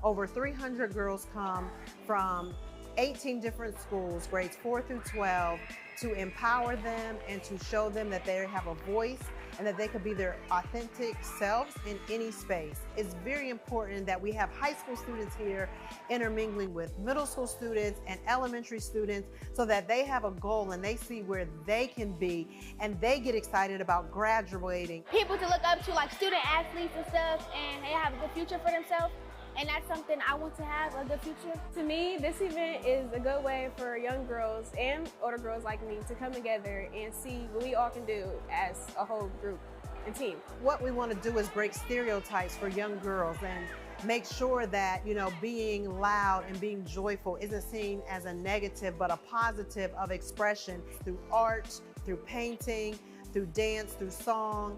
Over 300 girls come from 18 different schools, grades 4 through 12, to empower them and to show them that they have a voice and that they could be their authentic selves in any space. It's very important that we have high school students here intermingling with middle school students and elementary students so that they have a goal and they see where they can be and they get excited about graduating. People to look up to, like student athletes and stuff, and they have a good future for themselves. And that's something I want to have, a good future. To me, this event is a good way for young girls and older girls like me to come together and see what we all can do as a whole group and team. What we want to do is break stereotypes for young girls and make sure that, being loud and being joyful isn't seen as a negative, but a positive of expression through art, through painting, through dance, through song,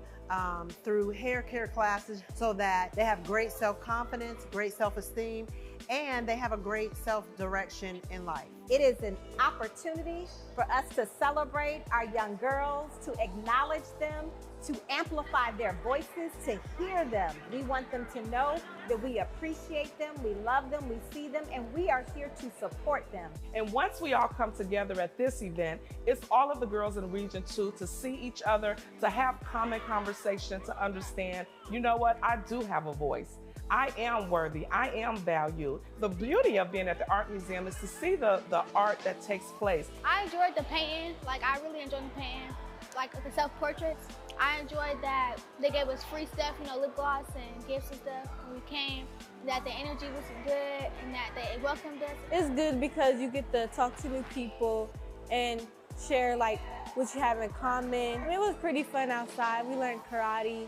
through hair care classes, so that they have great self-confidence, great self-esteem, and they have a great self-direction in life. It is an opportunity for us to celebrate our young girls, to acknowledge them, to amplify their voices, to hear them. We want them to know that we appreciate them, we love them, we see them, and we are here to support them. And once we all come together at this event, it's all of the girls in Region 2 to see each other, to have common conversation, to understand, you know what, I do have a voice. I am worthy, I am valued. The beauty of being at the art museum is to see the art that takes place. I enjoyed the painting, I really enjoyed the painting, the self-portraits. I enjoyed that they gave us free stuff, lip gloss and gifts and stuff when we came, that the energy was good and that they welcomed us. It's good because you get to talk to new people and share what you have in common. It was pretty fun outside. We learned karate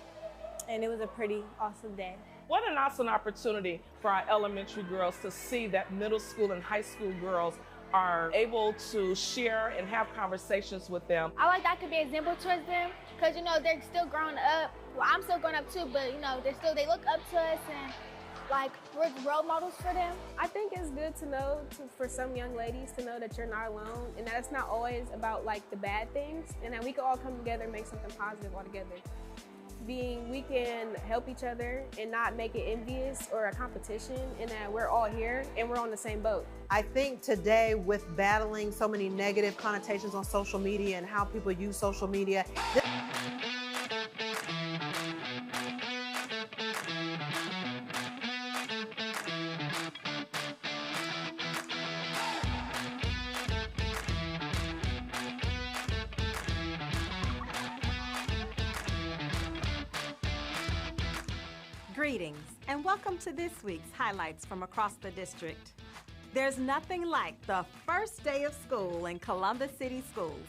and it was a pretty awesome day. What an awesome opportunity for our elementary girls to see that middle school and high school girls are able to share and have conversations with them. I like that I could be an example towards them because, they're still growing up. Well, I'm still growing up too, but, they look up to us and, we're role models for them. I think it's good to know, for some young ladies, to know that you're not alone and that it's not always about, the bad things, and that we can all come together and make something positive all together. We can help each other and not make it envious or a competition, and that we're all here and we're on the same boat. I think today, with battling so many negative connotations on social media and how people use social media, Greetings and welcome to this week's highlights from across the district. There's nothing like the first day of school in Columbus City Schools.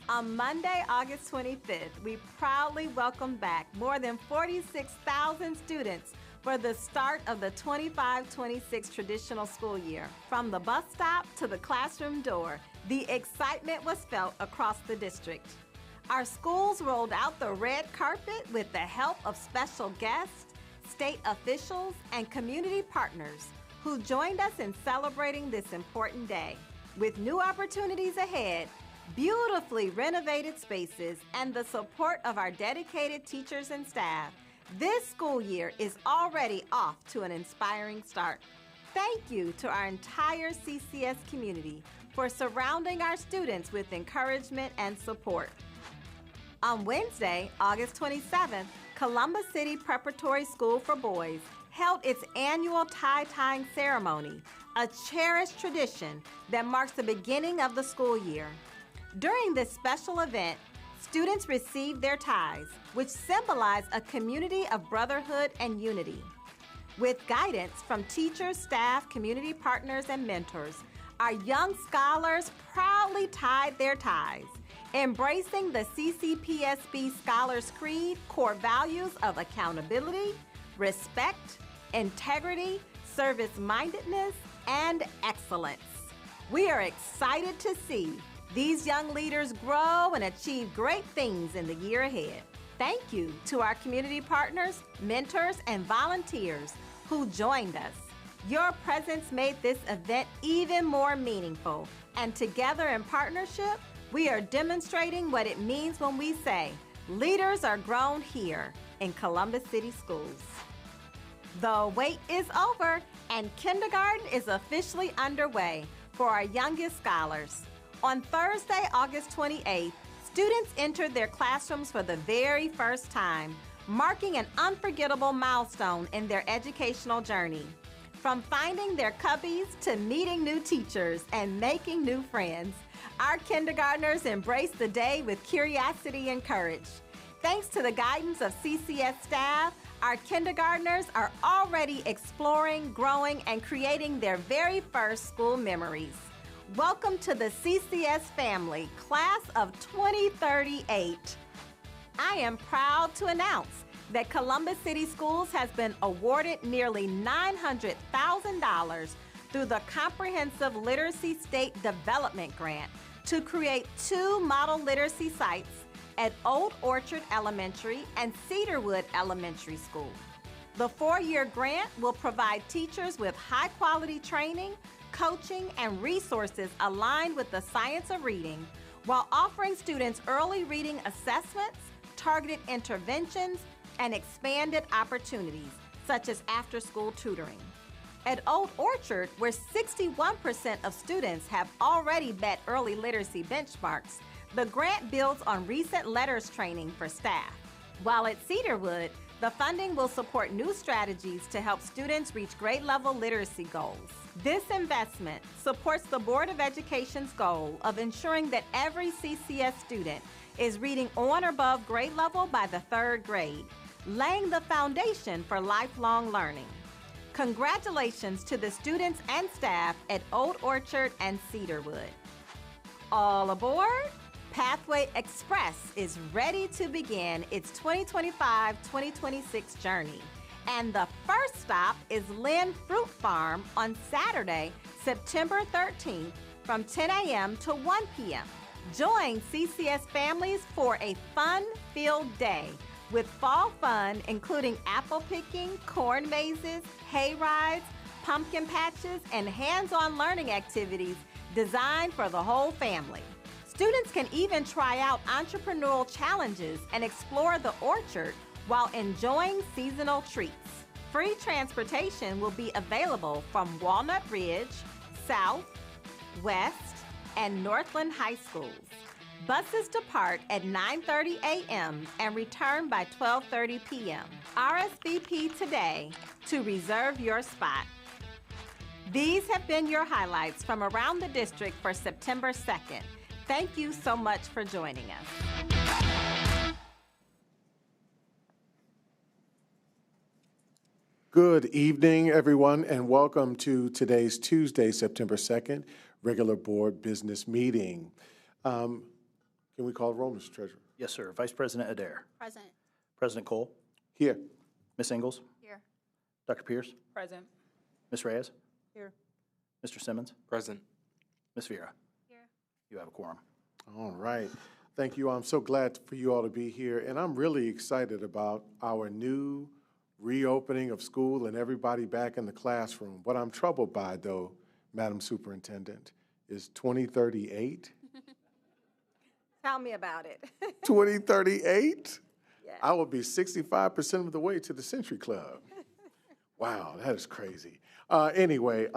On Monday, August 25th, we proudly welcome back more than 46,000 students for the start of the 25-26 traditional school year. From the bus stop to the classroom door, the excitement was felt across the district. Our schools rolled out the red carpet with the help of special guests, state officials, and community partners who joined us in celebrating this important day. With new opportunities ahead, beautifully renovated spaces, and the support of our dedicated teachers and staff, this school year is already off to an inspiring start. Thank you to our entire CCS community for surrounding our students with encouragement and support. On Wednesday, August 27th, Columbus City Preparatory School for Boys held its annual tie-tying ceremony, a cherished tradition that marks the beginning of the school year. During this special event, students received their ties, which symbolize a community of brotherhood and unity. With guidance from teachers, staff, community partners, and mentors, our young scholars proudly tied their ties, embracing the CCPSB Scholars Creed core values of accountability, respect, integrity, service-mindedness, and excellence. We are excited to see these young leaders grow and achieve great things in the year ahead. Thank you to our community partners, mentors, and volunteers who joined us. Your presence made this event even more meaningful, and together in partnership, we are demonstrating what it means when we say, leaders are grown here in Columbus City Schools. The wait is over, And kindergarten is officially underway for our youngest scholars. On Thursday, August 28th, students entered their classrooms for the very first time, marking an unforgettable milestone in their educational journey. From finding their cubbies to meeting new teachers and making new friends, our kindergartners embraced the day with curiosity and courage. Thanks to the guidance of CCS staff, our kindergartners are already exploring, growing, and creating their very first school memories. Welcome to the CCS family, class of 2038. I am proud to announce that Columbus City Schools has been awarded nearly $900,000 through the Comprehensive Literacy State Development Grant to create 2 model literacy sites at Old Orchard Elementary and Cedarwood Elementary School. The 4-year grant will provide teachers with high-quality training, coaching, and resources aligned with the science of reading, while offering students early reading assessments, targeted interventions, and expanded opportunities, such as after-school tutoring. At Old Orchard, where 61% of students have already met early literacy benchmarks, the grant builds on recent letters training for staff. While at Cedarwood, the funding will support new strategies to help students reach grade-level literacy goals. This investment supports the Board of Education's goal of ensuring that every CCS student is reading on or above grade level by the 3rd grade, laying the foundation for lifelong learning. Congratulations to the students and staff at Old Orchard and Cedarwood. All aboard! Pathway Express is ready to begin its 2025-2026 journey. And the first stop is Lynn Fruit Farm on Saturday, September 13th from 10 a.m. to 1 p.m. Join CCS families for a fun-filled day with fall fun including apple picking, corn mazes, hay rides, pumpkin patches, and hands-on learning activities designed for the whole family. Students can even try out entrepreneurial challenges and explore the orchard while enjoying seasonal treats. Free transportation will be available from Walnut Ridge, South, West, and Northland High Schools. Buses depart at 9:30 a.m. and return by 12:30 p.m. RSVP today to reserve your spot. These have been your highlights from around the district for September 2nd. Thank you so much for joining us. Good evening, everyone, and welcome to today's Tuesday, September 2nd, regular board business meeting. Can we call roll, Mr. Treasurer? Yes, sir. Vice President Adair. Present. President Cole. Here. Ms. Ingalls. Here. Dr. Pierce. Present. Ms. Reyes. Here. Mr. Simmons. Present. Ms. Vera. Here. You have a quorum. All right. Thank you. I'm so glad for you all to be here, and I'm really excited about our new reopening of school and everybody back in the classroom. What I'm troubled by, though, Madam Superintendent, is 2038. Tell me about it. 2038? Yeah. I will be 65% of the way to the Century Club. Wow, that is crazy. Anyway,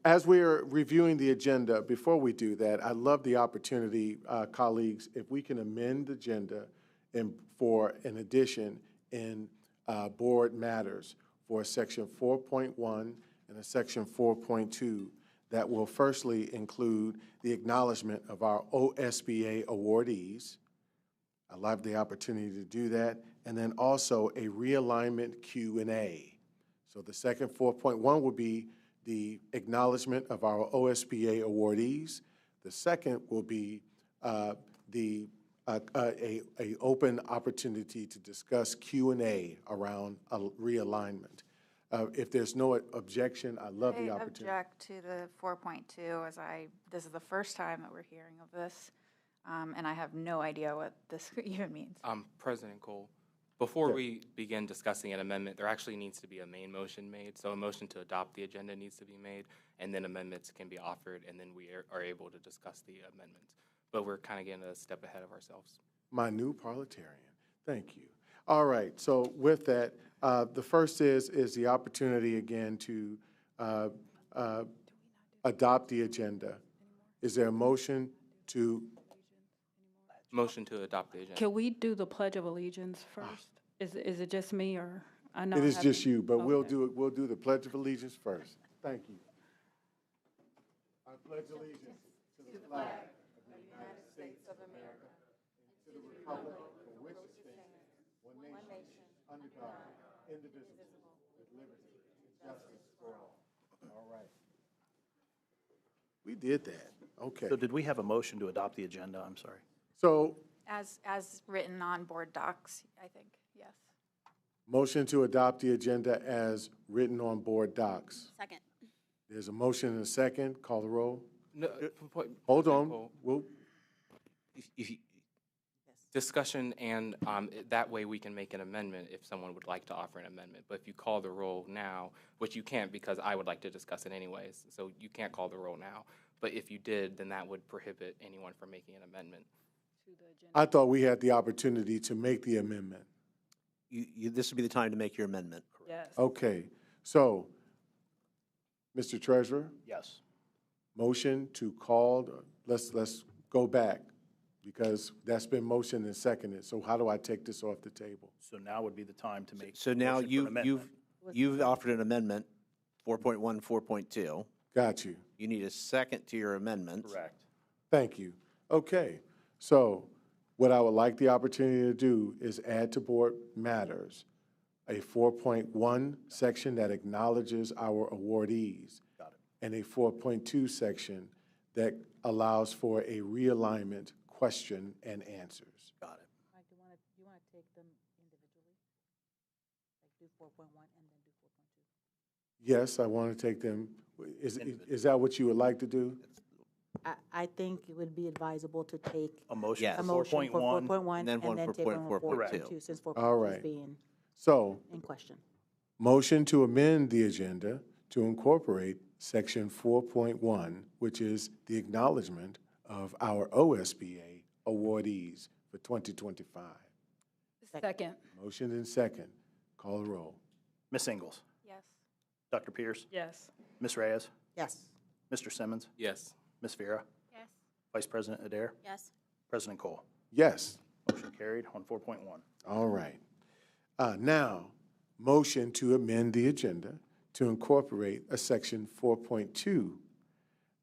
as we're reviewing the agenda, before we do that, I'd love the opportunity, colleagues, if we can amend the agenda for an addition in board matters for section 4.1 and a section 4.2 that will firstly include the acknowledgement of our OSBA awardees. I'd love the opportunity to do that, and then also a realignment Q&A. So the second 4.1 will be the acknowledgement of our OSBA awardees. The second will be a open opportunity to discuss Q&A around a realignment. If there's no objection, I love the opportunity. I object to the 4.2 as this is the first time that we're hearing of this, and I have no idea what this even means. President Cole, before Yeah. we begin discussing an amendment, there actually needs to be a main motion made. So a motion to adopt the agenda needs to be made, and then amendments can be offered, and then we are able to discuss the amendments. But we're kind of getting a step ahead of ourselves. My new parliamentarian. Thank you. All right. So with that, the first is the opportunity again to adopt the agenda. Is there a motion to, Motion to adopt the agenda. Can we do the Pledge of Allegiance first? Is it just me, or? I know it I is just haven't- you, but we'll Okay. we'll do the Pledge of Allegiance first. Thank you. I pledge allegiance to the flag of the United States of America and to the republic for which it stands, one nation, under God, indivisible, with liberty and justice for all. All right. We did that. Okay. So did we have a motion to adopt the agenda? I'm sorry. So, As written on board docs, I think, yes. motion to adopt the agenda as written on board docs. Second. There's a motion and a second. Call the roll. No, Hold on. Nicole, We'll, discussion, and that way we can make an amendment if someone would like to offer an amendment. But if you call the roll now, which you can't because I would like to discuss it anyways, so you can't call the roll now. But if you did, then that would prohibit anyone from making an amendment. I thought we had the opportunity to make the amendment. This would be the time to make your amendment. Yes. Okay, so, Mr. Treasurer, Yes. motion to call, let's go back, because that's been motioned and seconded. So how do I take this off the table? So now would be the time to make. So now motion for an amendment. you've offered an amendment, 4.1, 4.2. Got you. You need a second to your amendment. Correct. Thank you. Okay, so what I would like the opportunity to do is add to board matters a 4.1 section that acknowledges our awardees. Got it. And a 4.2 section that allows for a realignment question and answers. Got it. Mike, you want to take them individually? Like do 4.1 and then do 4.2? Yes, I want to take them. Is that what you would like to do? I think it would be advisable to take A motion Yes. a for motion for 4.1. 4.1 and then one for take one for 4.2. 4.2, since All 4.2 right. is being So, in question. motion to amend the agenda to incorporate section 4.1, which is the acknowledgement of our OSBA awardees for 2025. Second. Motion and second. Call the roll. Ms. Ingles, Yes. Dr. Pierce, Yes. Ms. Reyes, Yes. Mr. Simmons, Yes. Ms. Vera, Yes. Vice President Adair, Yes. President Cole. Yes. Motion carried on 4.1. All right. Now, motion to amend the agenda to incorporate a section 4.2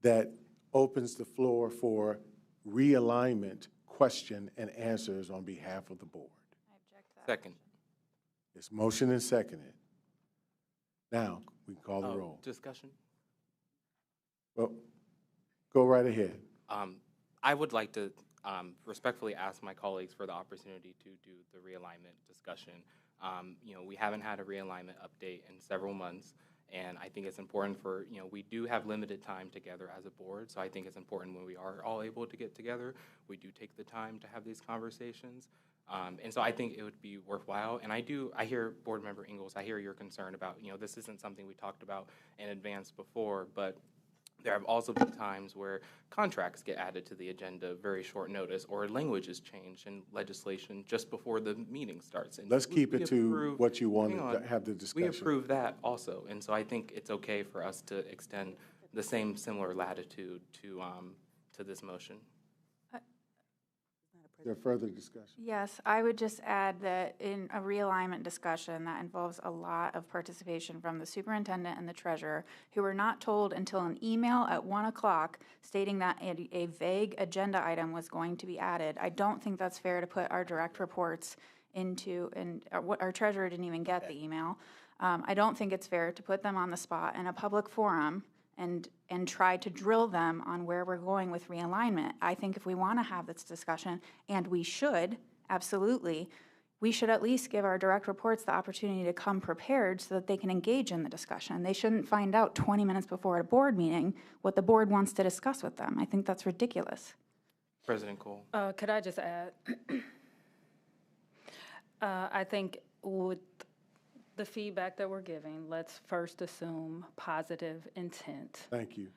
that opens the floor for realignment, question, and answers on behalf of the board. I object to that. Second. It's motion and seconded. Now, we can call the roll. Discussion? Well, go right ahead. I would like to respectfully ask my colleagues for the opportunity to do the realignment discussion. We haven't had a realignment update in several months, and I think it's important for, we do have limited time together as a board, so I think it's important when we are all able to get together, we do take the time to have these conversations. And so I think it would be worthwhile. And I hear Board Member Ingles, I hear your concern about, this isn't something we talked about in advance before, but there have also been times where contracts get added to the agenda very short notice, or language is changed in legislation just before the meeting starts. And Let's keep we it to approve- what you wanted hang on. to have the We discussion. approve that also, and so I think it's okay for us to extend the same similar latitude to this motion. Is there further discussion? Yes, I would just add that in a realignment discussion, that involves a lot of participation from the superintendent and the treasurer, who were not told until an email at 1 o'clock stating that a vague agenda item was going to be added. I don't think that's fair to put our direct reports into, and our treasurer didn't even get the email. I don't think it's fair to put them on the spot in a public forum and try to drill them on where we're going with realignment. I think if we want to have this discussion, and we should, absolutely, we should at least give our direct reports the opportunity to come prepared so that they can engage in the discussion. They shouldn't find out 20 minutes before a board meeting what the board wants to discuss with them. I think that's ridiculous. President Cole. Could I just add? I think with the feedback that we're giving, let's first assume positive intent. Thank you.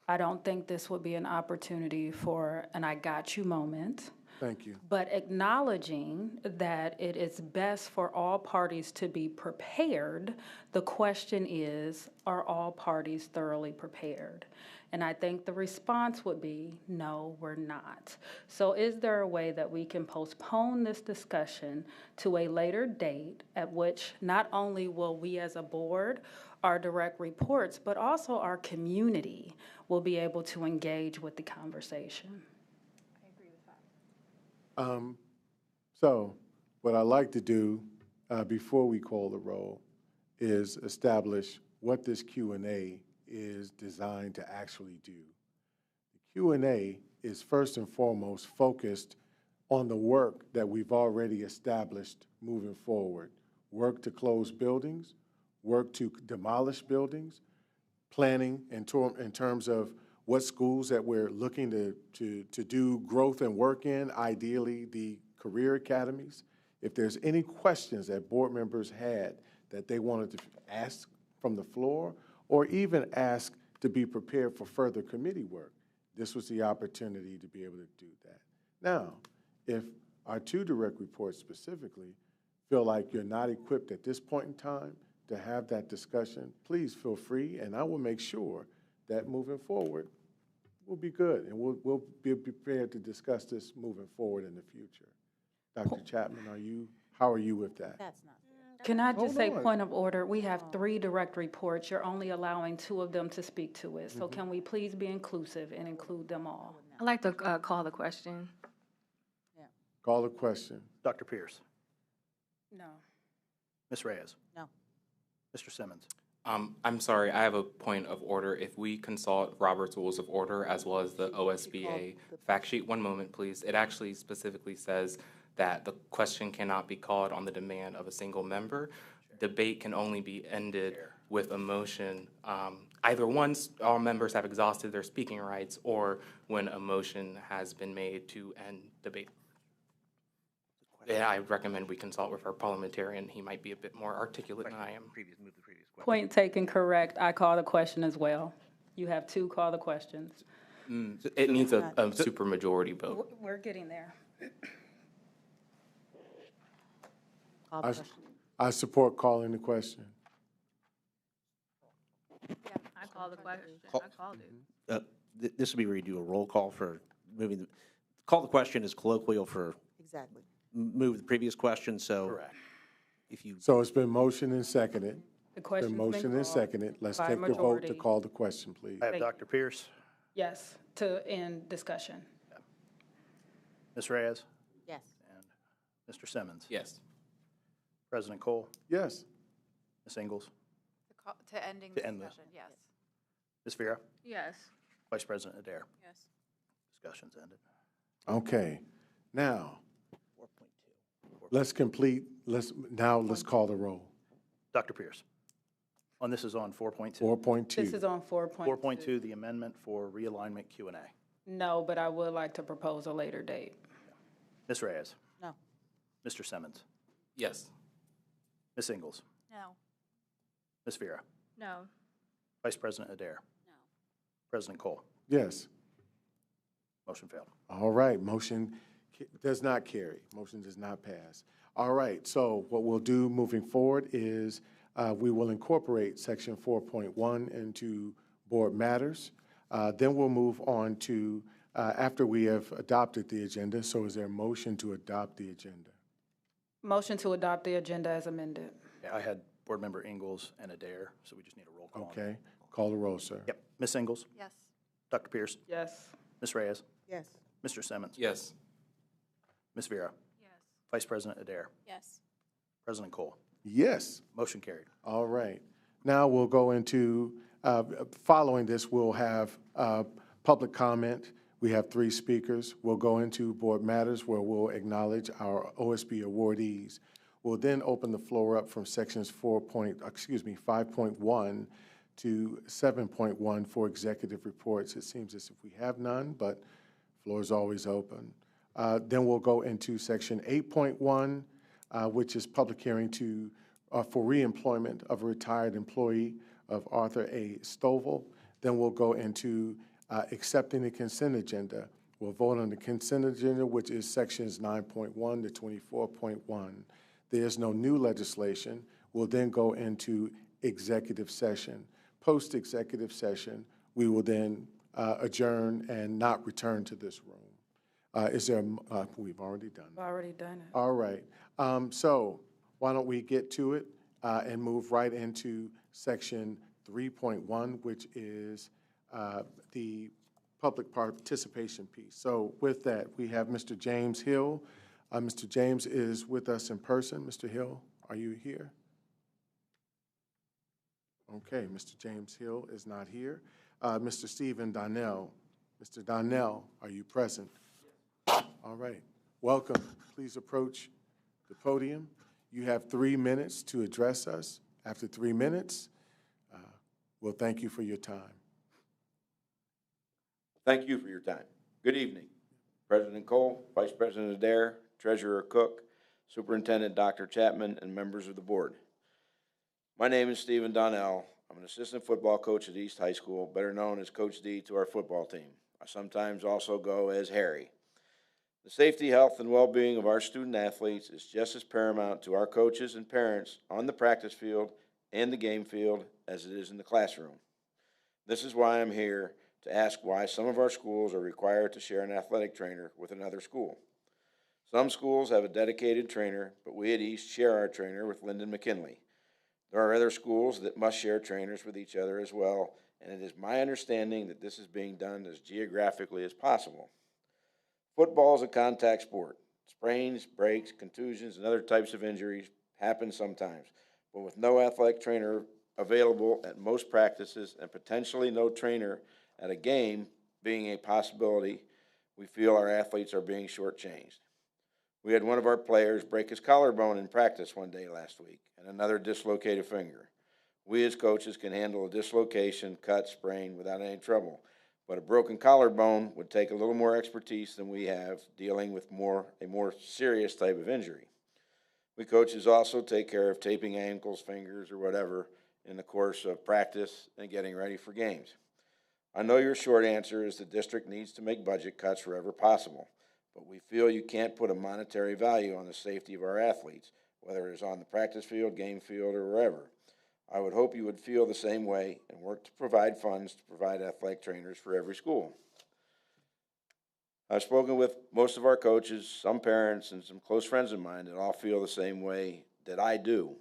I don't think this would be an opportunity for an I got you moment Thank you. but acknowledging that it is best for all parties to be prepared, the question is, are all parties thoroughly prepared? And I think the response would be, no, we're not. So is there a way that we can postpone this discussion to a later date at which not only will we as a board, our direct reports, but also our community will be able to engage with the conversation? So what I like to do before we call the roll is establish what this Q&A is designed to actually do. The Q&A is first and foremost focused on the work that we've already established moving forward. Work to close buildings, work to demolish buildings, planning in terms of what schools that we're looking to do growth and work in, ideally the career academies. If there's any questions that board members had that they wanted to ask from the floor, or even ask to be prepared for further committee work, this was the opportunity to be able to do that. Now, if our two direct reports specifically feel like you're not equipped at this point in time to have that discussion, please feel free, and I will make sure that moving forward, we'll be good, and we'll be prepared to discuss this moving forward in the future. Dr. Chapman, how are you with that? That's not. Can I just Hold say, on. point of order, we have 3 direct reports. You're only allowing 2 of them to speak to it. So can we please be inclusive and include them all? I'd like to call the question. Call the question. Dr. Pierce, No. Ms. Reyes, No. Mr. Simmons. I'm sorry, I have a point of order. If we consult Robert's Rules of Order as well as the OSBA fact sheet, one moment, please. It actually specifically says that the question cannot be called on the demand of a single member. Debate can only be ended with a motion, either once all members have exhausted their speaking rights or when a motion has been made to end debate. Yeah, I recommend we consult with our parliamentarian. He might be a bit more articulate than I am. Point taken, correct. I call the question as well. You have 2 call the questions. It needs a supermajority vote. We're getting there. Call the question. I support calling the question. Yeah, I call the question. Call- I called it. This would be where you do a roll call for moving, call the question is colloquial for Exactly. move the previous question, so. Correct. If you, So it's been motioned and seconded. The question's Been been motioned and called seconded. Let's by take the vote to majority. call the question, please. I have Dr. Pierce, Yes, to end discussion. Ms. Reyes, Yes. and Mr. Simmons. Yes. President Cole, Yes. Ms. Ingles, To ending To end this. discussion, yes. Ms. Vera, Yes. Vice President Adair. Yes. Discussion's ended. Okay. Now, let's call the roll. Dr. Pierce, on this is on 4.2. 4.2. This is on 4.2. 4.2, the amendment for realignment Q&A. No, but I would like to propose a later date. Ms. Reyes, No. Mr. Simmons, Yes. Ms. Ingles, No. Ms. Vera, No. Vice President Adair. No. President Cole, Yes. motion failed. All right, motion does not carry. Motion does not pass. All right, so what we'll do moving forward is we will incorporate section 4.1 into board matters. Then we'll move on to, after we have adopted the agenda, so is there a motion to adopt the agenda? Motion to adopt the agenda as amended. Yeah, I had Board Member Ingles and Adair, so we just need a roll call. on that. Okay, call the roll, sir. Yep, Ms. Ingles, Yes. Dr. Pierce, Yes. Ms. Reyes, Yes. Mr. Simmons, Yes. Ms. Vera, Yes. Vice President Adair, Yes. President Cole, Yes. motion carried. All right. Now we'll go into, following this, we'll have public comment. We have 3 speakers. We'll go into board matters where we'll acknowledge our OSB awardees. We'll then open the floor up from sections 5.1 to 7.1 for executive reports. It seems as if we have none, but floor is always open. Then we'll go into section 8.1, which is public hearing for reemployment of a retired employee of Arthur A. Stovall. Then we'll go into accepting the consent agenda, We'll vote on the consent agenda, which is sections 9.1 to 24.1. There's no new legislation. We'll then go into executive session. Post-executive session, we will then adjourn and not return to this room. Is there, we've already done that. Already done it. All right. So why don't we get to it and move right into section 3.1, which is the public participation piece. So with that, we have Mr. James Hill. Mr. James is with us in person. Mr. Hill, are you here? Okay, Mr. James Hill is not here. Mr. Stephen Donnell. Mr. Donnell, are you present? All right. Welcome. Please approach the podium. You have 3 minutes to address us. After 3 minutes, we'll thank you for your time. Thank you for your time. Good evening. President Cole, Vice President Adair, Treasurer Cook, Superintendent Dr. Chapman, and members of the board. My name is Stephen Donnell. I'm an assistant football coach at East High School, better known as Coach D to our football team. I sometimes also go as Harry. The safety, health, and well-being of our student athletes is just as paramount to our coaches and parents on the practice field and the game field as it is in the classroom. This is why I'm here to ask why some of our schools are required to share an athletic trainer with another school. Some schools have a dedicated trainer, but we at East share our trainer with Lyndon McKinley. There are other schools that must share trainers with each other as well, and it is my understanding that this is being done as geographically as possible. Football is a contact sport. Sprains, breaks, contusions, and other types of injuries happen sometimes, but with no athletic trainer available at most practices and potentially no trainer at a game being a possibility, we feel our athletes are being shortchanged. We had one of our players break his collarbone in practice one day last week and another dislocated finger. We as coaches can handle a dislocation, cut, sprain without any trouble, but a broken collarbone would take a little more expertise than we have dealing with a more serious type of injury. We coaches also take care of taping ankles, fingers, or whatever in the course of practice and getting ready for games. I know your short answer is the district needs to make budget cuts wherever possible, but we feel you can't put a monetary value on the safety of our athletes, whether it is on the practice field, game field, or wherever. I would hope you would feel the same way and work to provide funds to provide athletic trainers for every school. I've spoken with most of our coaches, some parents, and some close friends of mine that all feel the same way that I do.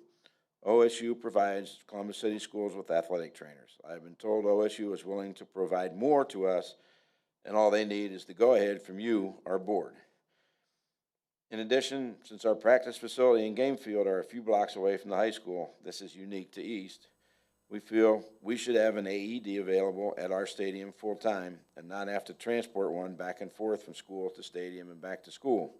OSU provides Columbus City Schools with athletic trainers. I've been told OSU is willing to provide more to us, and all they need is the go-ahead from you, our board. In addition, since our practice facility and game field are a few blocks away from the high school, this is unique to East, we feel we should have an AED available at our stadium full-time and not have to transport one back and forth from school to stadium and back to school.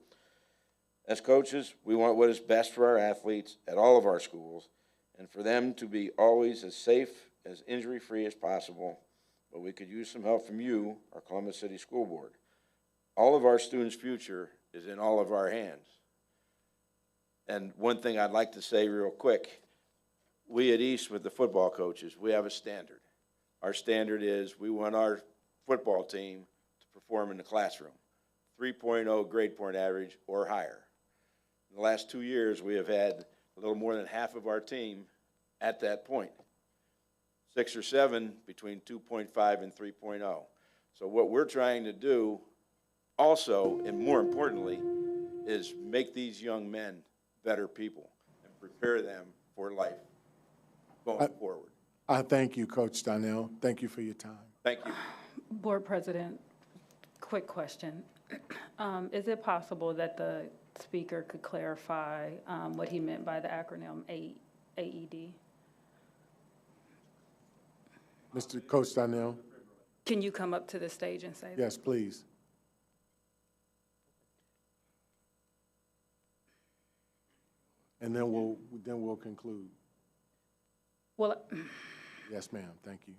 As coaches, we want what is best for our athletes at all of our schools and for them to be always as safe, as injury-free as possible, but we could use some help from you, our Columbus City School Board. All of our students' future is in all of our hands. And one thing I'd like to say real quick, we at East with the football coaches, we have a standard. Our standard is we want our football team to perform in the classroom, 3.0 grade point average or higher. In the last 2 years, we have had a little more than half of our team at that point. 6 or 7 between 2.5 and 3.0. So what we're trying to do also, and more importantly, is make these young men better people and prepare them for life going forward. I thank you, Coach Donnell. Thank you for your time. Thank you. Board President, quick question. Is it possible that the speaker could clarify what he meant by the acronym AED? Mr. Coach Donnell? Can you come up to the stage and say that? Yes, please. And then we'll conclude. Well, yes, ma'am. Thank you.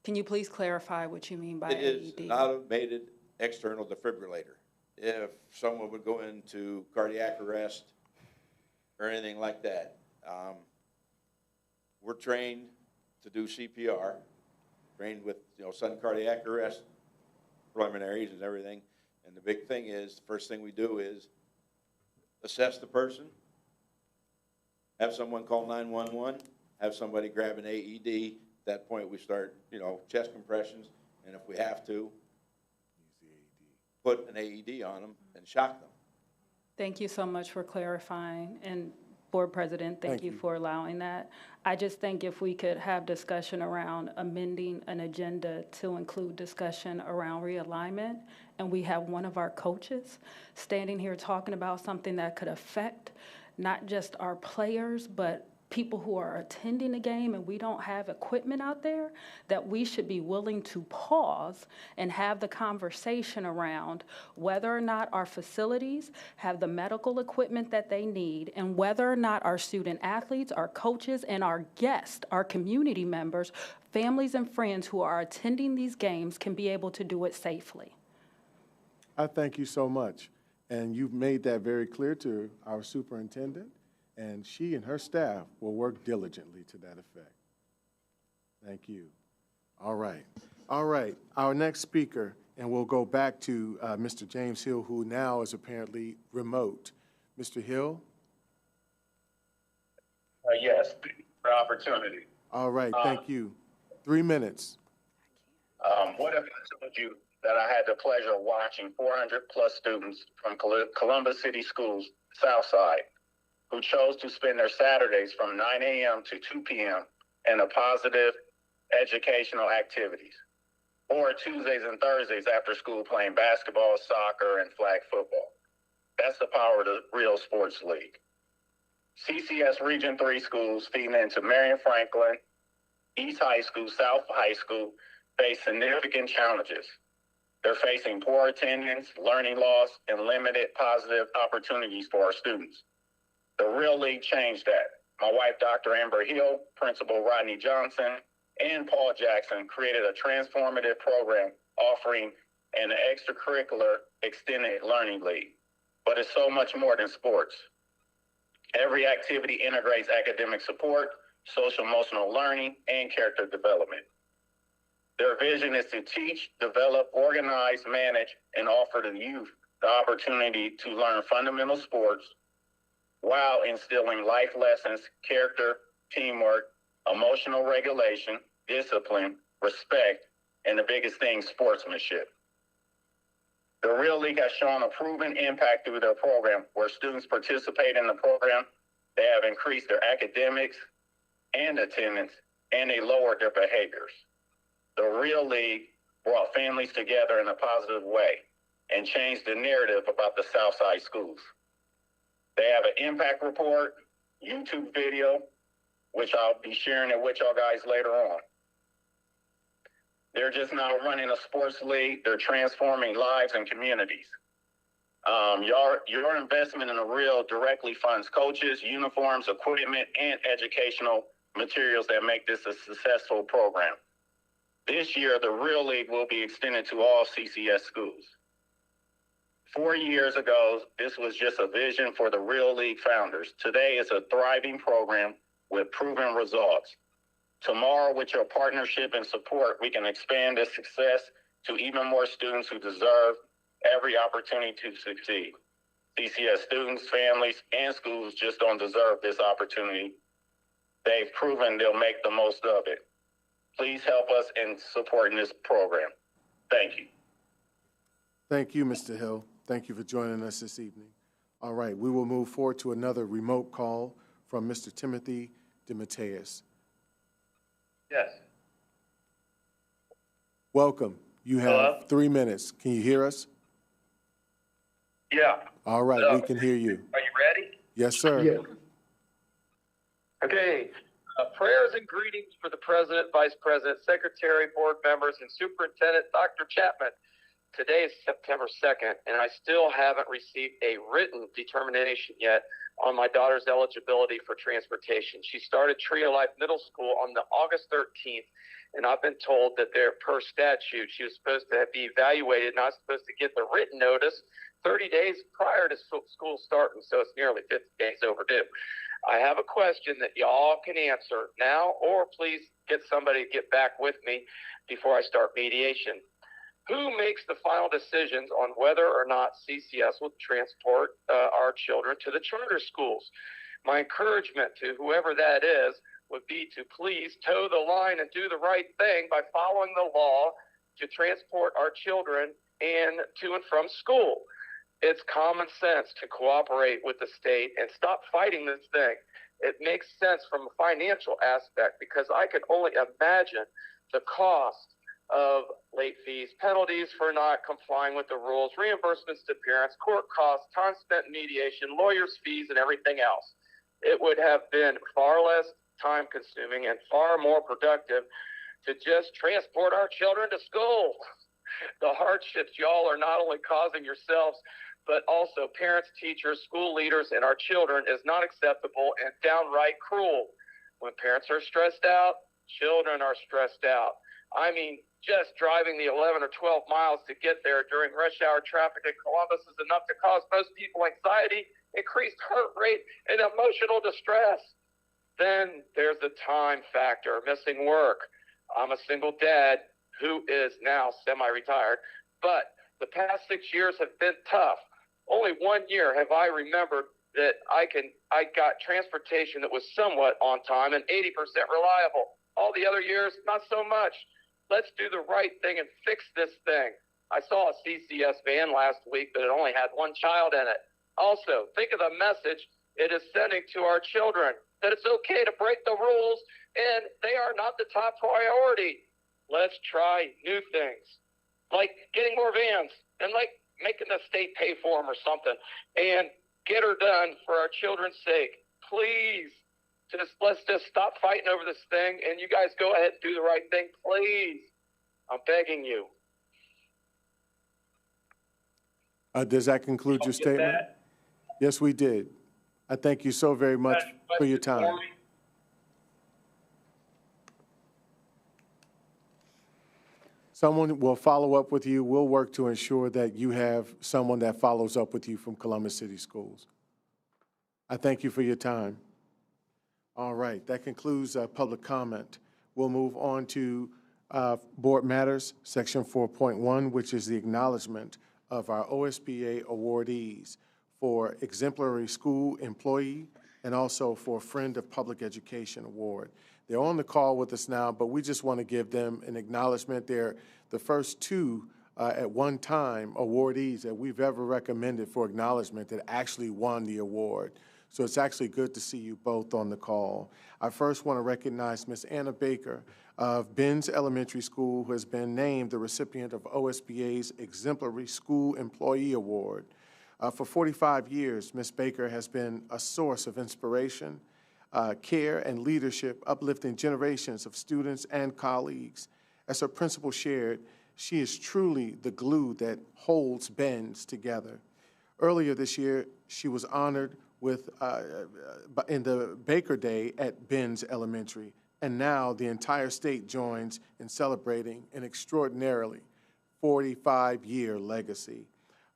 Can you please clarify what you mean by AED? It is an automated external defibrillator. If someone would go into cardiac arrest or anything like that, we're trained to do CPR, trained with sudden cardiac arrest preliminaries and everything. And the big thing is, the first thing we do is assess the person, have someone call 911, have somebody grab an AED. At that point, we start, chest compressions, and if we have to, put an AED on them and shock them. Thank you so much for clarifying. And Board President, thank you for allowing that. I just think if we could have discussion around amending an agenda to include discussion around realignment, and we have one of our coaches standing here talking about something that could affect not just our players, but people who are attending the game, and we don't have equipment out there, that we should be willing to pause and have the conversation around whether or not our facilities have the medical equipment that they need, and whether or not our student athletes, our coaches, and our guests, our community members, families and friends who are attending these games can be able to do it safely. I thank you so much. And you've made that very clear to our superintendent, and she and her staff will work diligently to that effect. Thank you. All right. All right. Our next speaker, and we'll go back to Mr. James Hill, who now is apparently remote. Mr. Hill? Yes, for opportunity. All right. Thank you. 3 minutes. What if I told you that I had the pleasure of watching 400 plus students from Columbus City Schools, Southside, who chose to spend their Saturdays from 9 a.m. to 2 p.m. in a positive educational activities, or Tuesdays and Thursdays after school playing basketball, soccer, and flag football. That's the power of the Real Sports League. CCS Region 3 schools feeding into Marion Franklin, East High School, South High School face significant challenges. They're facing poor attendance, learning loss, and limited positive opportunities for our students. The Real League changed that. My wife, Dr. Amber Hill, Principal Rodney Johnson, and Paul Jackson created a transformative program offering an extracurricular extended learning league. But it's so much more than sports. Every activity integrates academic support, social emotional learning, and character development. Their vision is to teach, develop, organize, manage, and offer the youth the opportunity to learn fundamental sports while instilling life lessons, character, teamwork, emotional regulation, discipline, respect, and the biggest thing, sportsmanship. The Real League has shown a proven impact through their program. Where students participate in the program, they have increased their academics and attendance, and they lowered their behaviors. The Real League brought families together in a positive way and changed the narrative about the Southside schools. They have an impact report, YouTube video, which I'll be sharing it with y'all guys later on. They're just not running a sports league. They're transforming lives and communities. Your investment in the Real directly funds coaches, uniforms, equipment, and educational materials that make this a successful program. This year, the Real League will be extended to all CCS schools. 4 years ago, this was just a vision for the Real League founders. Today, it's a thriving program with proven results. Tomorrow, with your partnership and support, we can expand this success to even more students who deserve every opportunity to succeed. CCS students, families, and schools just don't deserve this opportunity. They've proven they'll make the most of it. Please help us in supporting this program. Thank you. Thank you, Mr. Hill. Thank you for joining us this evening. All right, we will move forward to another remote call from Mr. Timothy DeMatteis. Yes. Welcome. You have Hello? 3 minutes. Can you hear us? Yeah. All right, Hello? we can hear you. Are you ready? Yes, sir. Yeah. Okay. Prayers and greetings for the President, Vice President, Secretary, Board members, and Superintendent Dr. Chapman. Today is September 2nd, and I still haven't received a written determination yet on my daughter's eligibility for transportation. She started Trio Life Middle School on the August 13th, and I've been told that per statute, she was supposed to be evaluated, not supposed to get the written notice 30 days prior to school starting, so it's nearly 50 days overdue. I have a question that y'all can answer now, or please get somebody to get back with me before I start mediation. Who makes the final decisions on whether or not CCS will transport our children to the charter schools? My encouragement to whoever that is would be to please toe the line and do the right thing by following the law to transport our children to and from school. It's common sense to cooperate with the state and stop fighting this thing. It makes sense from a financial aspect because I can only imagine the cost of late fees, penalties for not complying with the rules, reimbursements to parents, court costs, time spent in mediation, lawyers' fees, and everything else. It would have been far less time consuming and far more productive to just transport our children to school. The hardships y'all are not only causing yourselves, but also parents, teachers, school leaders, and our children is not acceptable and downright cruel. When parents are stressed out, children are stressed out. I mean, just driving the 11 or 12 miles to get there during rush hour traffic in Columbus is enough to cause most people anxiety, increased heart rate, and emotional distress. Then there's the time factor, missing work. I'm a single dad who is now semi-retired, but the past 6 years have been tough. Only 1 year have I remembered that I got transportation that was somewhat on time and 80% reliable. All the other years, not so much. Let's do the right thing and fix this thing. I saw a CCS van last week, but it only had one child in it. Also, think of the message it is sending to our children, that it's okay to break the rules and they are not the top priority. Let's try new things, like getting more vans and like making the state pay for them or something, and get her done for our children's sake. Please, let's just stop fighting over this thing, and you guys go ahead and do the right thing, please. I'm begging you. Does that conclude your statement? Yes, we did. I thank you so very much for your time. Someone will follow up with you. We'll work to ensure that you have someone that follows up with you from Columbus City Schools. I thank you for your time. All right, that concludes public comment. We'll move on to Board Matters, Section 4.1, which is the acknowledgement of our OSBA awardees for Exemplary School Employee and also for Friend of Public Education Award. They're on the call with us now, but we just want to give them an acknowledgement. They're the first two at one time awardees that we've ever recommended for acknowledgement that actually won the award. So it's actually good to see you both on the call. I first want to recognize Ms. Anna Baker of Benz Elementary School, who has been named the recipient of OSBA's Exemplary School Employee Award. For 45 years, Ms. Baker has been a source of inspiration, care, and leadership, uplifting generations of students and colleagues. As her principal shared, she is truly the glue that holds Benz together. Earlier this year, she was honored with in the Baker Day at Benz Elementary, and now the entire state joins in celebrating an extraordinarily 45-year legacy.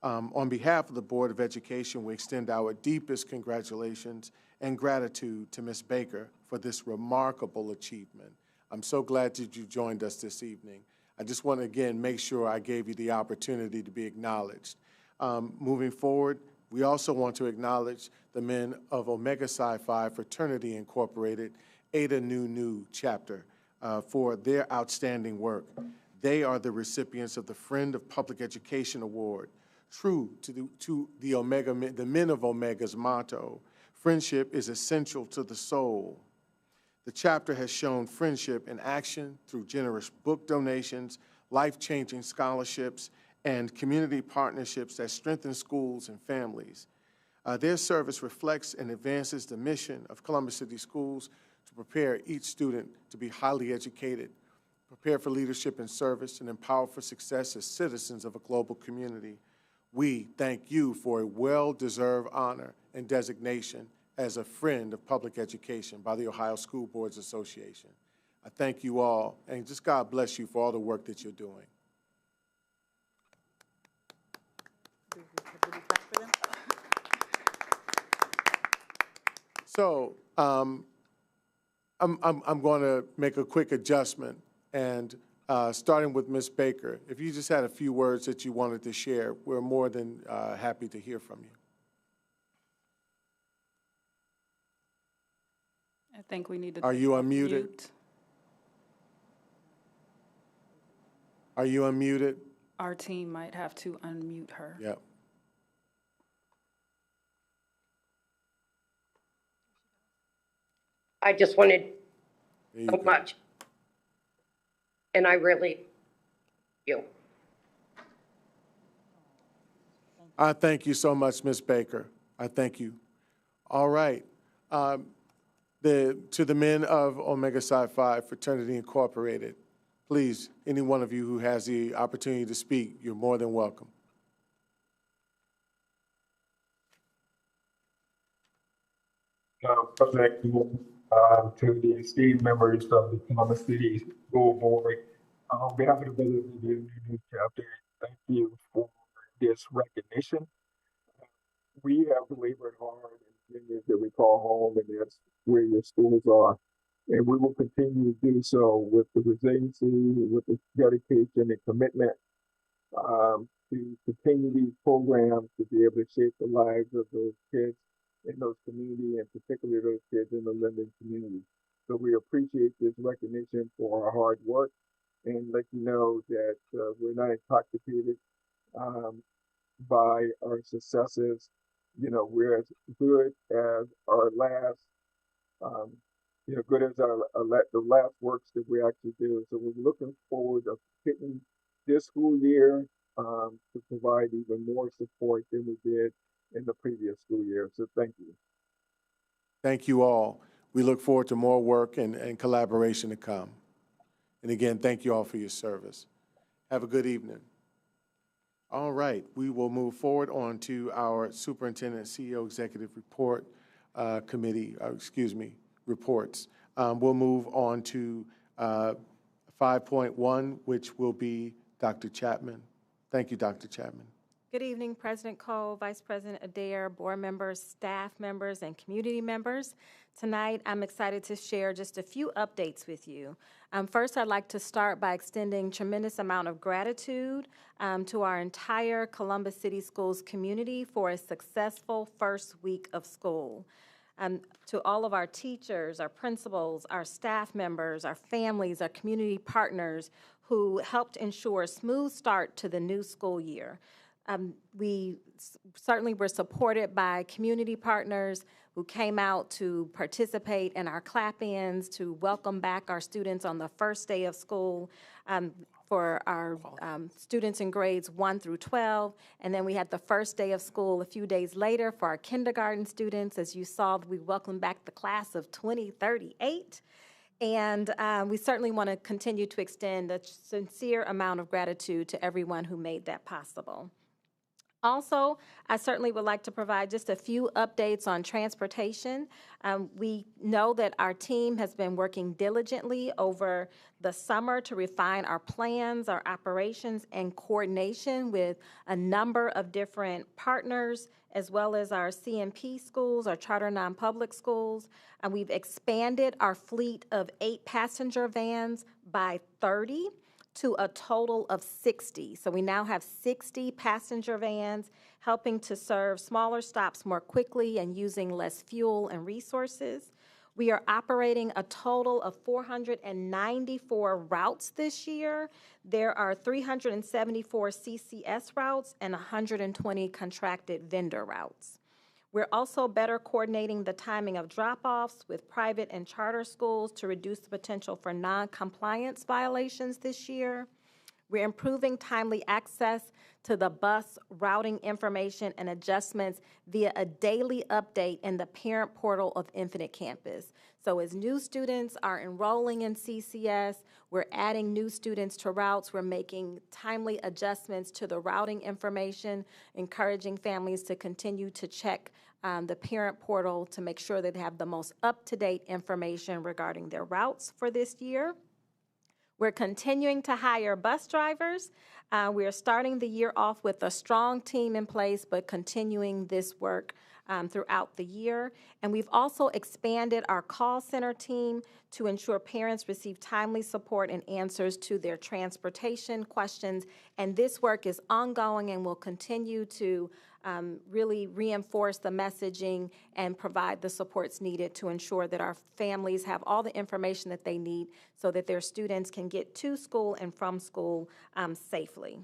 On behalf of the Board of Education, we extend our deepest congratulations and gratitude to Ms. Baker for this remarkable achievement. I'm so glad that you joined us this evening. I just want to, again, make sure I gave you the opportunity to be acknowledged. Moving forward, we also want to acknowledge the men of Omega Psi Phi Fraternity Incorporated, Eta Nu Nu chapter, for their outstanding work. They are the recipients of the Friend of Public Education Award. True to the men of Omega's motto, friendship is essential to the soul. The chapter has shown friendship in action through generous book donations, life-changing scholarships, and community partnerships that strengthen schools and families. Their service reflects and advances the mission of Columbus City Schools to prepare each student to be highly educated, prepare for leadership and service, and empower for success as citizens of a global community. We thank you for a well-deserved honor and designation as a Friend of Public Education by the Ohio School Boards Association. I thank you all, and just God bless you for all the work that you're doing. So I'm going to make a quick adjustment, and starting with Ms. Baker. If you just had a few words that you wanted to share, we're more than happy to hear from you. I think we need to. Are you unmuted? mute. Are you unmuted? Our team might have to unmute her. Yep. I just wanted There you so go. much. And I really, you. I thank you so much, Ms. Baker. I thank you. All right. To the men of Omega Psi Phi Fraternity Incorporated, please, any one of you who has the opportunity to speak, you're more than welcome. President Gould, to the esteemed members of the Columbus City School Board, on behalf of the Brothers of the New Chapter, thank you for this recognition. We have labored hard in the years that we call home, and that's where your schools are. And we will continue to do so with the resiliency, with the dedication and commitment to continue these programs to be able to shape the lives of those kids in those communities, and particularly those kids in the Linden community. So we appreciate this recognition for our hard work and let you know that we're not intoxicated by our successes. You know, we're as good as our last, good as the last works that we actually do. So we're looking forward to hitting this school year to provide even more support than we did in the previous school year. So thank you. Thank you all. We look forward to more work and collaboration to come. And again, thank you all for your service. Have a good evening. All right, we will move forward on to our Superintendent CEO Executive Report Committee, reports. We'll move on to 5.1, which will be Dr. Chapman. Thank you, Dr. Chapman. Good evening, President Cole, Vice President Adair, board members, staff members, and community members. Tonight, I'm excited to share just a few updates with you. First, I'd like to start by extending tremendous amount of gratitude to our entire Columbus City Schools community for a successful first week of school. To all of our teachers, our principals, our staff members, our families, our community partners who helped ensure a smooth start to the new school year. We certainly were supported by community partners who came out to participate in our clap-ins to welcome back our students on the first day of school for our students in grades 1 through 12. And then we had the first day of school a few days later for our kindergarten students. As you saw, we welcomed back the class of 2038. And we certainly want to continue to extend a sincere amount of gratitude to everyone who made that possible. Also, I certainly would like to provide just a few updates on transportation. We know that our team has been working diligently over the summer to refine our plans, our operations, and coordination with a number of different partners, as well as our CMP schools, our charter non-public schools. And we've expanded our fleet of 8 passenger vans by 30. To a total of 60. So we now have 60 passenger vans helping to serve smaller stops more quickly and using less fuel and resources. We are operating a total of 494 routes this year. There are 374 CCS routes and 120 contracted vendor routes. We're also better coordinating the timing of drop-offs with private and charter schools to reduce the potential for non-compliance violations this year. We're improving timely access to the bus routing information and adjustments via a daily update in the parent portal of Infinite Campus. So as new students are enrolling in CCS, we're adding new students to routes, we're making timely adjustments to the routing information, encouraging families to continue to check the parent portal to make sure that they have the most up-to-date information regarding their routes for this year. We're continuing to hire bus drivers. We are starting the year off with a strong team in place, but continuing this work throughout the year. And we've also expanded our call center team to ensure parents receive timely support and answers to their transportation questions. And this work is ongoing and will continue to really reinforce the messaging and provide the supports needed to ensure that our families have all the information that they need so that their students can get to school and from school safely.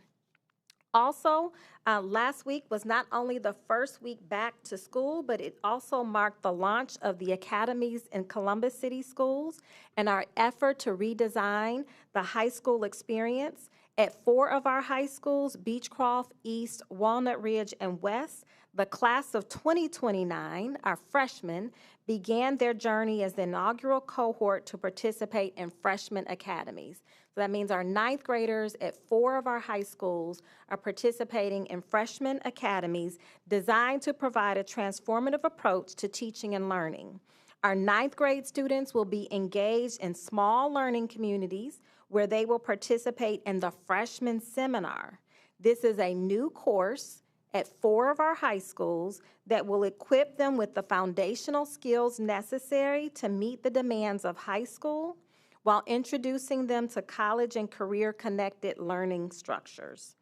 Also, last week was not only the first week back to school, but it also marked the launch of the academies in Columbus City Schools and our effort to redesign the high school experience. At 4 of our high schools, Beechcroft, East, Walnut Ridge, and West, the class of 2029, our freshmen, began their journey as the inaugural cohort to participate in freshman academies. So that means our 9th graders at 4 of our high schools are participating in freshman academies designed to provide a transformative approach to teaching and learning. Our 9th grade students will be engaged in small learning communities where they will participate in the freshman seminar. This is a new course at 4 of our high schools that will equip them with the foundational skills necessary to meet the demands of high school while introducing them to college and career-connected learning structures.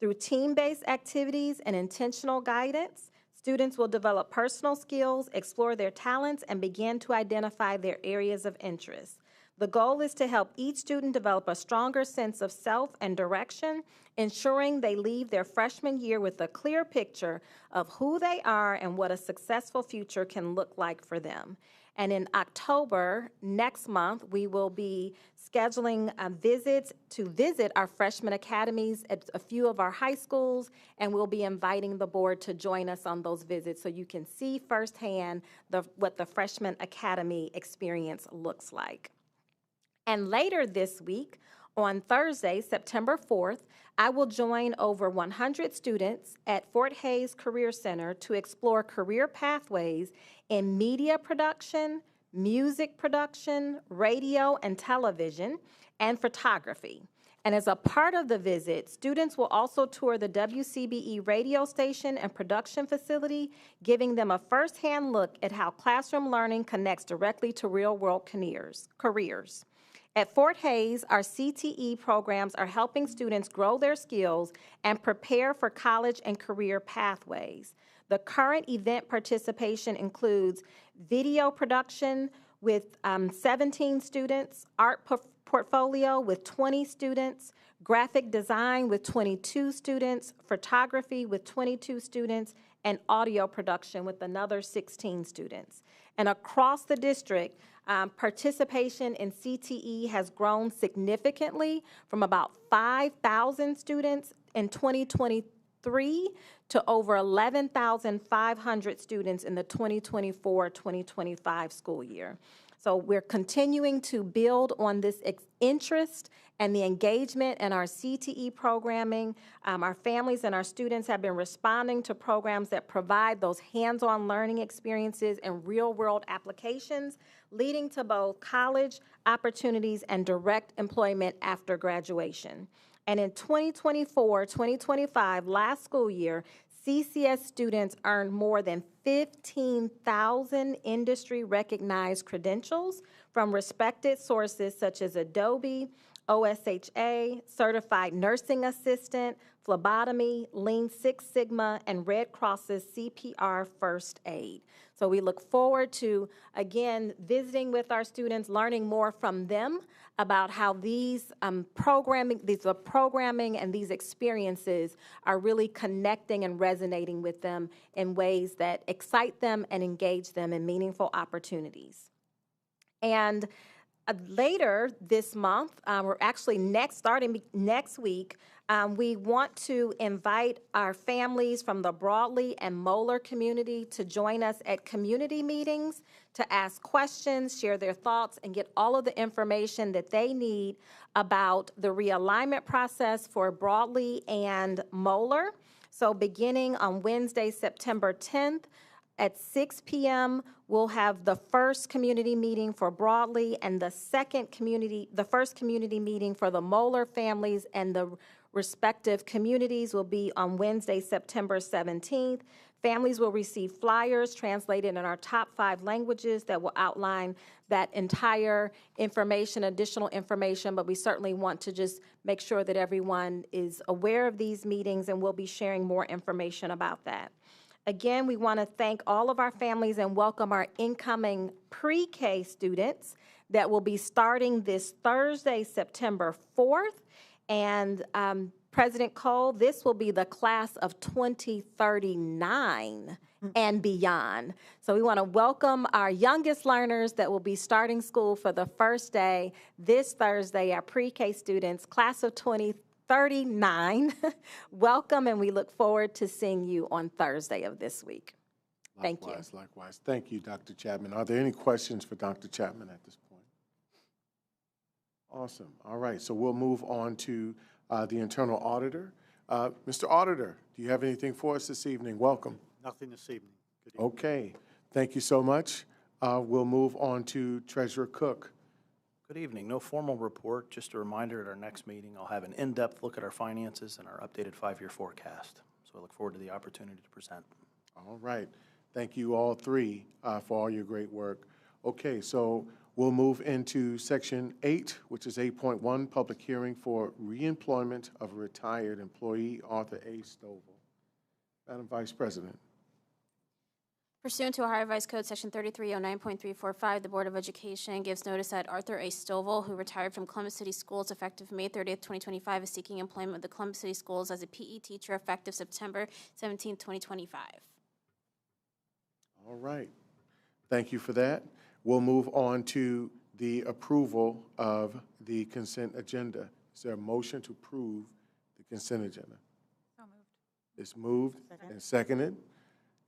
Through team-based activities and intentional guidance, students will develop personal skills, explore their talents, and begin to identify their areas of interest. The goal is to help each student develop a stronger sense of self and direction, ensuring they leave their freshman year with a clear picture of who they are and what a successful future can look like for them. And in October, next month, we will be scheduling visits to visit our freshman academies at a few of our high schools, and we'll be inviting the board to join us on those visits so you can see firsthand what the freshman academy experience looks like. And later this week, on Thursday, September 4th, I will join over 100 students at Fort Hays Career Center to explore career pathways in media production, music production, radio and television, and photography. And as a part of the visit, students will also tour the WCBE radio station and production facility, giving them a firsthand look at how classroom learning connects directly to real-world careers. At Fort Hays, our CTE programs are helping students grow their skills and prepare for college and career pathways. The current event participation includes video production with 17 students, art portfolio with 20 students, graphic design with 22 students, photography with 22 students, and audio production with another 16 students. And across the district, participation in CTE has grown significantly from about 5,000 students in 2023 to over 11,500 students in the 2024-2025 school year. So we're continuing to build on this interest and the engagement in our CTE programming. Our families and our students have been responding to programs that provide those hands-on learning experiences and real-world applications, leading to both college opportunities and direct employment after graduation. And in 2024-2025, last school year, CCS students earned more than 15,000 industry-recognized credentials from respected sources such as Adobe, OSHA, Certified Nursing Assistant, Phlebotomy, Lean Six Sigma, and Red Cross's CPR First Aid. So we look forward to, again, visiting with our students, learning more from them about how these programming and these experiences are really connecting and resonating with them in ways that excite them and engage them in meaningful opportunities. And later this month, starting next week, we want to invite our families from the Broadley and Moeller community to join us at community meetings to ask questions, share their thoughts, and get all of the information that they need about the realignment process for Broadley and Moeller. So beginning on Wednesday, September 10th, at 6 p.m., we'll have the first community meeting for Broadley and the first community meeting for the Moeller families and the respective communities will be on Wednesday, September 17th. Families will receive flyers translated in our top 5 languages that will outline that entire information, additional information, but we certainly want to just make sure that everyone is aware of these meetings, and we'll be sharing more information about that. Again, we want to thank all of our families and welcome our incoming pre-K students that will be starting this Thursday, September 4th. And President Cole, this will be the class of 2039 and beyond. So we want to welcome our youngest learners that will be starting school for the first day this Thursday, our pre-K students, class of 2039. Welcome, and we look forward to seeing you on Thursday of this week. Thank you. Likewise. Thank you, Dr. Chapman. Are there any questions for Dr. Chapman at this point? Awesome. All right, so we'll move on to the internal auditor. Mr. Auditor, do you have anything for us this evening? Welcome. Nothing this evening. Good evening. Okay, thank you so much. We'll move on to Treasurer Cook. Good evening. No formal report, just a reminder at our next meeting, I'll have an in-depth look at our finances and our updated 5-year forecast. So I look forward to the opportunity to present. All right. Thank you all three for all your great work. Okay, so we'll move into Section 8, which is 8.1, public hearing for reemployment of a retired employee, Arthur A. Stovall. Madam Vice President. Pursuant to Ohio Revised Code Section 3309.345, the Board of Education gives notice that Arthur A. Stovall, who retired from Columbus City Schools effective May 30th, 2025, is seeking employment with the Columbus City Schools as a PE teacher effective September 17th, 2025. All right. Thank you for that. We'll move on to the approval of the consent agenda. Is there a motion to approve the consent agenda? So moved. It's moved and seconded.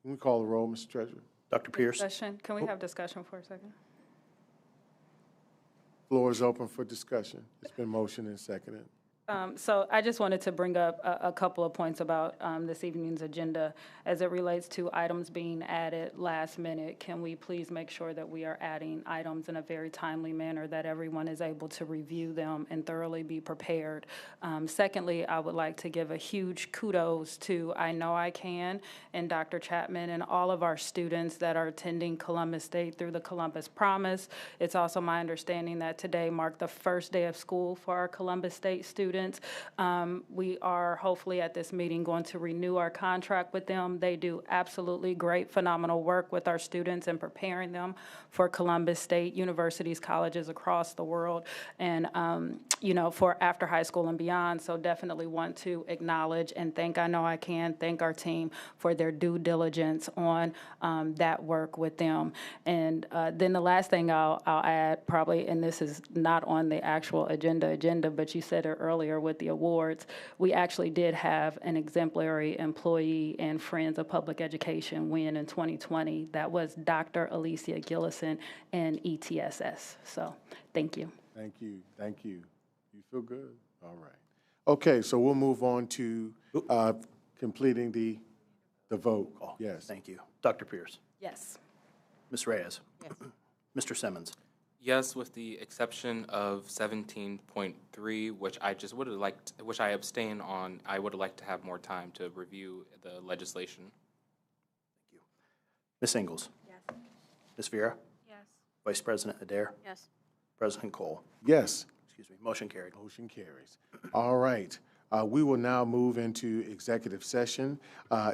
Can we call the roll, Mr. Treasurer? Dr. Pierce? Discussion. Can we have discussion for a second? Floor is open for discussion. It's been motioned and seconded. So I just wanted to bring up a couple of points about this evening's agenda as it relates to items being added last minute. Can we please make sure that we are adding items in a very timely manner, that everyone is able to review them and thoroughly be prepared? Secondly, I would like to give a huge kudos to I Know I Can and Dr. Chapman and all of our students that are attending Columbus State through the Columbus Promise. It's also my understanding that today marked the first day of school for our Columbus State students. We are hopefully at this meeting going to renew our contract with them. They do absolutely great, phenomenal work with our students and preparing them for Columbus State universities, colleges across the world, and you know, for after high school and beyond. So definitely want to acknowledge and thank I Know I Can, thank our team for their due diligence on that work with them. And then the last thing I'll add probably, and this is not on the actual agenda, but you said it earlier with the awards, we actually did have an exemplary employee and Friends of Public Education win in 2020. That was Dr. Alicia Gillison and ETSS. So thank you. Thank you. Thank you. You feel good? All right. Okay, so we'll move on to completing the vote. Oh, yes. Thank you. Dr. Pierce? Yes. Ms. Reyes? Yes. Mr. Simmons? Yes, with the exception of 17.3, which I just would have liked, which I abstain on. I would have liked to have more time to review the legislation. Thank you. Ms. Ingalls? Yes. Ms. Vera? Yes. Vice President Adair? Yes. President Cole? Yes. Excuse me. Motion carried. Motion carries. All right. We will now move into executive session.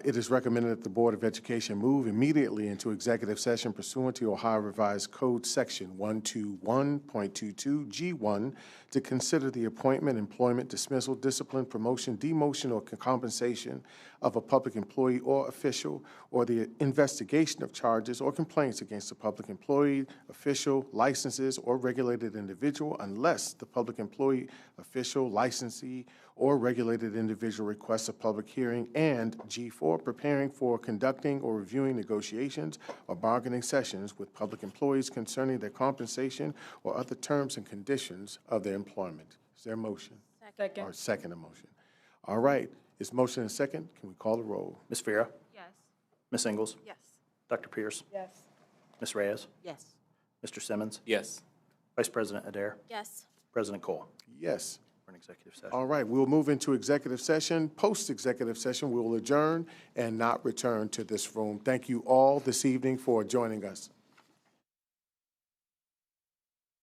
It is recommended that the Board of Education move immediately into executive session pursuant to Ohio Revised Code Section 121.22 G1 to consider the appointment, employment, dismissal, discipline, promotion, demotion, or compensation of a public employee or official, or the investigation of charges or complaints against a public employee, official, licenses, or regulated individual unless the public employee, official, licensee, or regulated individual requests a public hearing, and G4, preparing for conducting or reviewing negotiations or bargaining sessions with public employees concerning their compensation or other terms and conditions of their employment. Is there a motion? Second. Or second a motion. All right. Is motion and second? Can we call the roll? Ms. Vera? Yes. Ms. Ingalls? Yes. Dr. Pierce? Yes. Ms. Reyes? Yes. Mr. Simmons? Yes. Vice President Adair? Yes. President Cole? Yes. for an executive session. All right, we'll move into executive session. Post-executive session, we will adjourn and not return to this room. Thank you all this evening for joining us.